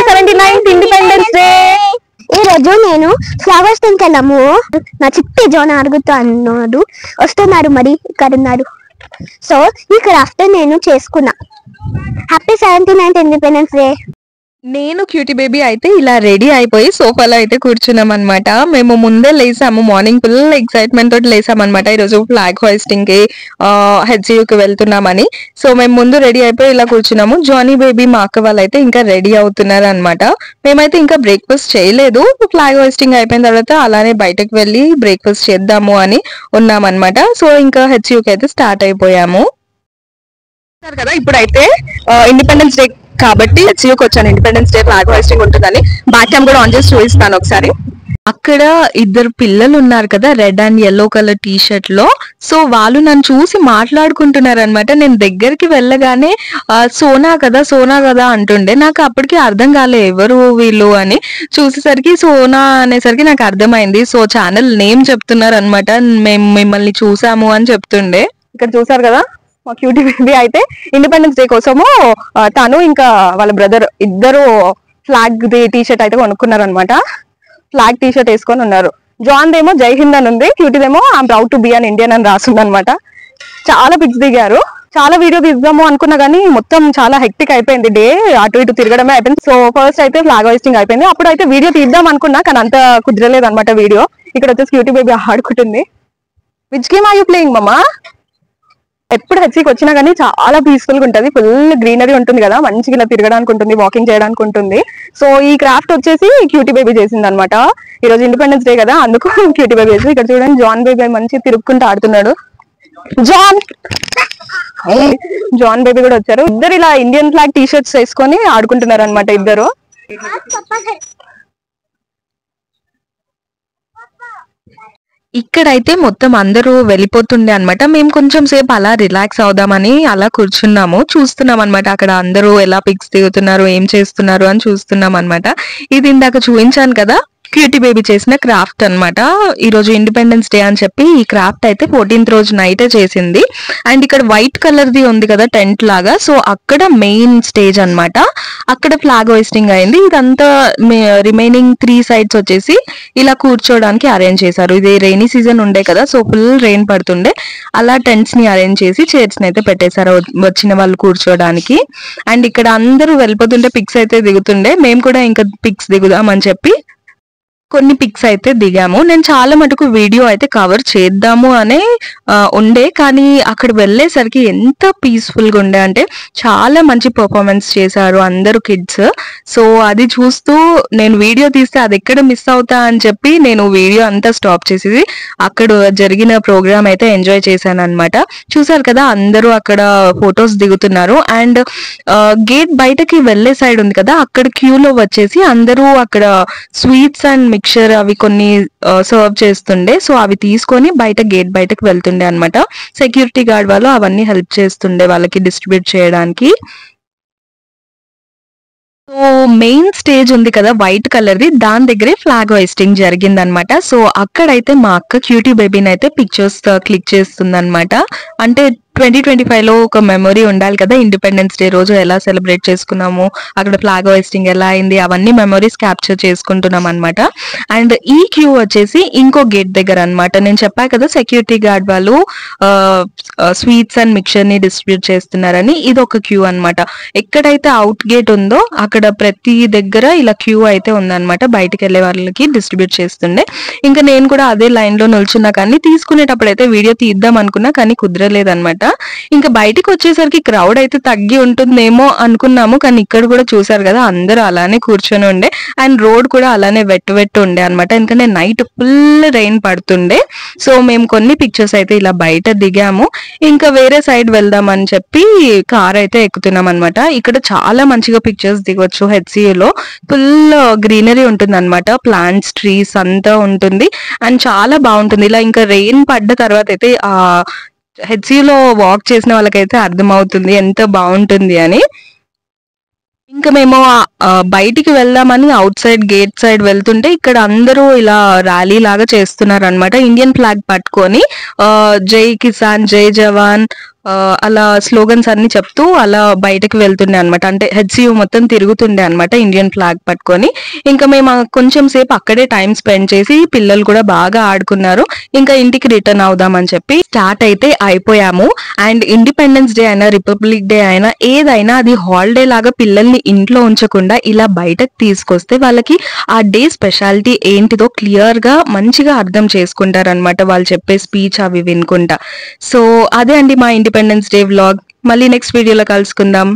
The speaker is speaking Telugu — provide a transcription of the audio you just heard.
79th independence day. ఈ రోజు నేను ఫ్లవర్స్ కి వెళ్ళాము. నా చిట్టి జోన్ అడుగుతూ అన్నాడు, వస్తున్నారు మరి ఇక్కడ ఉన్నారు. సో ఈ క్రాఫ్ట్ నేను చేసుకున్నా. Happy 79th independence day. నేను క్యూటీ బేబీ అయితే ఇలా రెడీ అయిపోయి సోఫాలో అయితే కూర్చున్నాం అనమాట. మేము ముందే లేసాము, మార్నింగ్ ఫుల్ ఎక్సైట్మెంట్ తోటి లేసాం అనమాట. ఈరోజు ఫ్లాగ్ హోయిస్టింగ్ కి హెచ్సియుకి వెళ్తున్నామని. సో మేము ముందు రెడీ అయిపోయి ఇలా కూర్చున్నాము. జానీ బేబీ మా అక్క వాళ్ళు అయితే ఇంకా రెడీ అవుతున్నారు అనమాట. మేమైతే ఇంకా బ్రేక్ఫాస్ట్ చేయలేదు. ఫ్లాగ్ హోయిస్టింగ్ అయిపోయిన తర్వాత అలానే బయటకు వెళ్ళి బ్రేక్ఫాస్ట్ చేద్దాము అని ఉన్నాం అనమాట. సో ఇంకా హెచ్సియుకి అయితే స్టార్ట్ అయిపోయాము కదా. ఇప్పుడైతే ఇండిపెండెన్స్ డే కాబట్టి హెచ్సియుకి వచ్చాను. ఇండిపెండెన్స్ డే ఫ్లాగ్ హోయిస్టింగ్ ఉంటుందని బ్యాక్ క్యామ్ కూడా ఆన్ చేసి చూపిస్తాను ఒకసారి. అక్కడ ఇద్దరు పిల్లలు ఉన్నారు కదా, red and yellow colour T shirt లో. సో వాళ్ళు నన్ను చూసి మాట్లాడుకుంటున్నారు అనమాట. నేను దగ్గరికి వెళ్ళగానే సోనా కదా అంటుండే. నాకు అప్పటికి అర్థం కాలే ఎవరు వీళ్ళు అని. చూసేసరికి సోనా అనేసరికి నాకు అర్థమైంది. సో ఛానల్ నేమ్ చెప్తున్నారు అనమాట. మేము మిమ్మల్ని చూసాము అని చెప్తుండే. ఇక్కడ చూసారు కదా మా క్యూటీ బేబీ అయితే ఇండిపెండెన్స్ డే కోసము తను ఇంకా వాళ్ళ బ్రదర్ ఇద్దరు ఫ్లాగ్ ది టీ షర్ట్ అయితే కొనుక్కున్నారు అనమాట. ఫ్లాగ్ టీ షర్ట్ వేసుకొని ఉన్నారు. జాన్ దేమో జై హింద్ అని ఉంది, క్యూటీదేమో I am proud to be an Indian అని రాస్తుంది అనమాట. చాలా పిక్స్ దిగారు. చాలా వీడియో తీద్దాము అనుకున్నా కానీ మొత్తం చాలా హెక్టిక్ అయిపోయింది. డే అటు ఇటు తిరగడమే అయిపోయింది. సో ఫస్ట్ అయితే ఫ్లాగ్ హోయిస్టింగ్ అయిపోయింది. అప్పుడు అయితే వీడియో తీద్దాం అనుకున్నా కానీ అంత కుదరలేదు అనమాట వీడియో. ఇక్కడ వచ్చేసి క్యూటీ బేబీ ఆడుకుంటుంది. Which game are you playing mumma? ఎప్పుడు హెచ్సికి వచ్చినా కానీ చాలా పీస్ఫుల్ గా ఉంటుంది. ఫుల్ గ్రీనరీ ఉంటుంది కదా, మంచిగా ఇలా తిరగడానికి ఉంటుంది, వాకింగ్ చేయడానికి ఉంటుంది. సో ఈ క్రాఫ్ట్ వచ్చేసి క్యూటీ బేబీ చేసింది అనమాట. ఈ రోజు ఇండిపెండెన్స్ డే కదా, అందుకు క్యూటీ బేబీ చేసింది. ఇక్కడ చూడండి జాన్ బేబీ మంచిగా తిరుక్కుంటూ ఆడుతున్నాడు. జాన్ బేబీ కూడా వచ్చారు. ఇద్దరు ఇలా ఇండియన్ ఫ్లాగ్ టీ షర్ట్స్ వేసుకొని ఆడుకుంటున్నారు అనమాట ఇద్దరు. ఇక్కడైతే మొత్తం అందరూ వెళ్ళిపోతుండే అనమాట. మేము కొంచెం సేపు అలా రిలాక్స్ అవుదామని అలా కూర్చున్నాము, చూస్తున్నాం అనమాట. అక్కడ అందరూ ఎలా పిక్స్ దిగుతున్నారు, ఏం చేస్తున్నారు అని చూస్తున్నాం అనమాట. ఇది ఇందాక చూపించాను కదా, క్యూటీ బేబీ చేసిన క్రాఫ్ట్ అనమాట. ఈ రోజు ఇండిపెండెన్స్ డే అని చెప్పి ఈ క్రాఫ్ట్ అయితే 14th రోజు నైటే చేసింది. అండ్ ఇక్కడ వైట్ కలర్ ది ఉంది కదా టెంట్ లాగా, సో అక్కడ మెయిన్ స్టేజ్ అనమాట. అక్కడ ఫ్లాగ్ హోయిస్టింగ్ అయింది. ఇదంతా రిమైనింగ్ 3 sides వచ్చేసి ఇలా కూర్చోడానికి అరేంజ్ చేశారు. ఇది రెయినీ సీజన్ ఉండే కదా, సో ఫుల్ రెయిన్ పడుతుండే. అలా టెంట్స్ ని అరేంజ్ చేసి చైర్స్ ని అయితే పెట్టేశారు వచ్చిన వాళ్ళు కూర్చోడానికి. అండ్ ఇక్కడ అందరూ వెళ్ళిపోతుంటే పిక్స్ అయితే దిగుతుండే. మేము కూడా ఇంకా పిక్స్ దిగుదాం అని చెప్పి కొన్ని పిక్స్ అయితే దిగాము. నేను చాలా మటుకు వీడియో అయితే కవర్ చేద్దాము అనే ఉండే, కానీ అక్కడ వెళ్ళేసరికి ఎంత పీస్ఫుల్ గా ఉండే అంటే చాలా మంచి పర్ఫార్మెన్స్ చేశారు అందరూ కిడ్స్. సో అది చూస్తూ నేను వీడియో తీస్తే అది ఎక్కడ మిస్ అవుతా అని చెప్పి నేను వీడియో అంతా స్టాప్ చేసి అక్కడ జరిగిన ప్రోగ్రామ్ అయితే ఎంజాయ్ చేశాను అనమాట. చూసారు కదా అందరూ అక్కడ ఫొటోస్ దిగుతున్నారు. అండ్ గేట్ బయటకి వెళ్లే సైడ్ ఉంది కదా, అక్కడ క్యూలో వచ్చేసి అందరూ అక్కడ స్వీట్స్ అండ్ మిక్చర్ అవి కొన్ని సర్వ్ చేస్తుండే. సో అవి తీసుకొని గేట్ బయటకు వెళ్తుండే అనమాట. సెక్యూరిటీ గార్డ్ వాళ్ళు అవన్నీ హెల్ప్ చేస్తుండే వాళ్ళకి డిస్ట్రిబ్యూట్ చేయడానికి. సో మెయిన్ స్టేజ్ ఉంది కదా వైట్ కలర్ ది, దాని దగ్గరే ఫ్లాగ్ హోయిస్టింగ్ జరిగింది అనమాట. సో అక్కడైతే మా అక్క క్యూటీ బేబీని అయితే పిక్చర్స్ క్లిక్ చేస్తుంది అనమాట. అంటే 2025లో ఒక మెమొరీ ఉండాలి కదా, ఇండిపెండెన్స్ డే రోజు ఎలా సెలబ్రేట్ చేసుకున్నాము, అక్కడ ఫ్లాగ్ హోయిస్టింగ్ ఎలా అయింది, అవన్నీ మెమొరీస్ క్యాప్చర్ చేసుకుంటున్నాం అనమాట. అండ్ ఈ క్యూ వచ్చేసి ఇంకో గేట్ దగ్గర అనమాట. నేను చెప్పా కదా సెక్యూరిటీ గార్డ్ వాళ్ళు స్వీట్స్ అండ్ మిక్చర్ ని డిస్ట్రిబ్యూట్ చేస్తున్నారని. ఇది ఒక క్యూ అనమాట. ఎక్కడైతే అవుట్ గేట్ ఉందో అక్కడ ప్రతి దగ్గర ఇలా క్యూ అయితే ఉందన్నమాట. బయటకు వెళ్లే వాళ్ళకి డిస్ట్రిబ్యూట్ చేస్తుండే. ఇంకా నేను కూడా అదే లైన్ లో నిల్చున్నా, కానీ తీసుకునేటప్పుడు అయితే వీడియో తీద్దాం అనుకున్నా కానీ కుదరలేదన్నమాట. ఇంకా బయటికి వచ్చేసరికి క్రౌడ్ అయితే తగ్గి ఉంటుందేమో అనుకున్నాము, కానీ ఇక్కడ కూడా చూసారు కదా అందరూ అలానే కూర్చొని ఉండే. అండ్ రోడ్ కూడా అలానే వెట్టు ఉండే అనమాట, ఎందుకంటే నైట్ ఫుల్ రెయిన్ పడుతుండే. సో మేము కొన్ని పిక్చర్స్ అయితే ఇలా బయట దిగాము. ఇంకా వేరే సైడ్ వెళ్దామని చెప్పి కార్ అయితే ఎక్కుతున్నాం అనమాట. ఇక్కడ చాలా మంచిగా పిక్చర్స్ దిగొచ్చు. హెచ్సియులో ఫుల్ గ్రీనరీ ఉంటుంది అనమాట, ప్లాంట్స్ ట్రీస్ అంతా ఉంటుంది. అండ్ చాలా బాగుంటుంది. ఇలా ఇంకా రెయిన్ పడ్డ తర్వాత అయితే ఆ హెచ్సియులో వాక్ చేసిన వాళ్ళకైతే అర్థమవుతుంది ఎంత బాగుంటుంది అని. ఇంకా మేము బయటికి వెళ్దామని అవుట్ సైడ్ గేట్ సైడ్ వెళ్తుంటే ఇక్కడ అందరూ ఇలా ర్యాలీ లాగా చేస్తున్నారు అనమాట. ఇండియన్ ఫ్లాగ్ పట్టుకొని జై కిసాన్, జై జవాన్, అలా స్లోగన్స్ అన్ని చెప్తూ అలా బయటకు వెళ్తుండే అనమాట. అంటే హెచ్సియు మొత్తం తిరుగుతుండే అనమాట ఇండియన్ ఫ్లాగ్ పట్టుకొని. ఇంకా మేము కొంచెం సేపు అక్కడే టైం స్పెండ్ చేసి పిల్లలు కూడా బాగా ఆడుకున్నారు. ఇంకా ఇంటికి రిటర్న్ అవుదామని చెప్పి స్టార్ట్ అయితే అయిపోయాము. అండ్ ఇండిపెండెన్స్ డే అయినా రిపబ్లిక్ డే అయినా ఏదైనా అది హాలిడే లాగా పిల్లల్ని ఇంట్లో ఉంచకుండా ఇలా బయటకు తీసుకొస్తే వాళ్ళకి ఆ డే స్పెషాలిటీ ఏంటిదో క్లియర్ గా మంచిగా అర్థం చేసుకుంటారు అనమాట, వాళ్ళు చెప్పే స్పీచ్ అవి వినుకుంటా. సో అదే అండి మా ఇండిపెండెన్స్ డే వ్లాగ్. మళ్ళీ నెక్స్ట్ వీడియోలో కలుసుకుందాం.